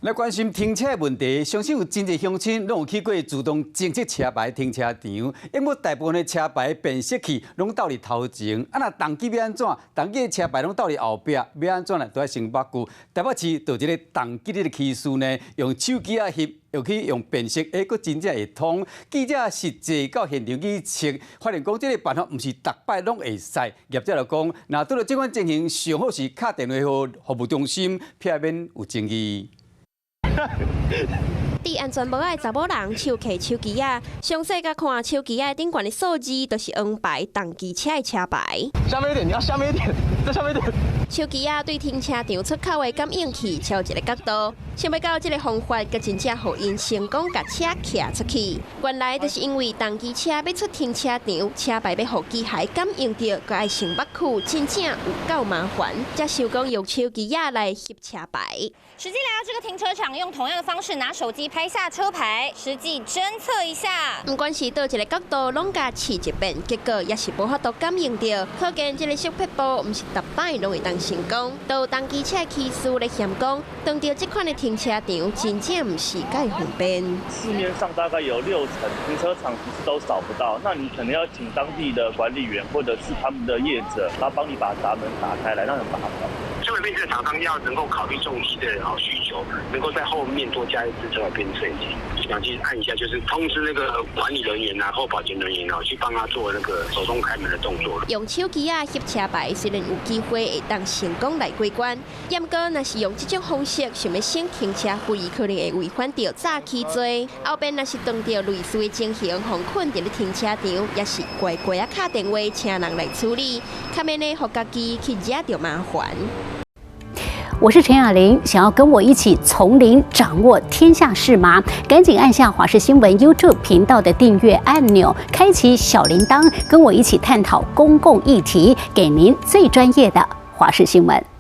来关心停车的问题，相信有真侪乡亲拢有去过自动侦测车牌停车场，因为大部分的车牌辨识器拢倒伫头前，若当机要安怎？当机的车牌拢倒伫后壁，要安怎呢？都要先把句。台北市就一个当机的技术呢，用手机啊翕，又去用辨识，佫真正会通。记者实际到现场去测，发现讲这个办法毋是逐摆拢会使。业者就讲，若拄到这款情形，上好是敲电话给服务中心，避免有争议。伫安全帽仔的查某人手摕手机啊，详细甲看手机仔顶悬的数字，就是黄牌当机车的车牌。下面一点，你要下面一点，再下面一点。手机仔对停车场出口的感应器调一个角度，想要到这个方法，佮真正互因成功甲车骑出去。原来就是因为当机车要出停车场，车牌要互机械感应到，佮爱先捌去，真正有够麻烦。才想讲用手机仔来翕车牌。实际来到这个停车场，用同样的方式拿手机拍下车牌，实际侦测一下。不管是倒一个角度，拢甲试一遍，结果也是无法度感应到。可见这个小撇步，毋是逐摆拢会当成功。都当机车技术咧嫌讲，当到这款的停车场，真正毋是介方便。市面上大概有60%停车场其实都找不到，那你可能要请当地的管理员或者是他们的业者，然后帮你把闸门打开来，让人把它找。车牌辨识厂商要能够考虑重机的需求，能够在后面多加一支车牌辨识摄影机，想去按一下，就是通知那个管理人员啊或保洁人员去帮他做那个手动开门的动作。用手机啊翕车牌，虽然有机会会当成功来过关，不过若是用这种方式，想要省停车费，可能会违反到早起罪。后边若是当到类似的情形，互困伫咧停车场，也是乖乖啊打电话请人来处理，卡免呢，互家己去惹到麻烦。我是陈雅玲，想要跟我一起从零掌握天下事吗？赶紧按下华视新闻 YouTube 频道的订阅按钮，开启小铃铛，跟我一起探讨公共议题，给您最专业的华视新闻。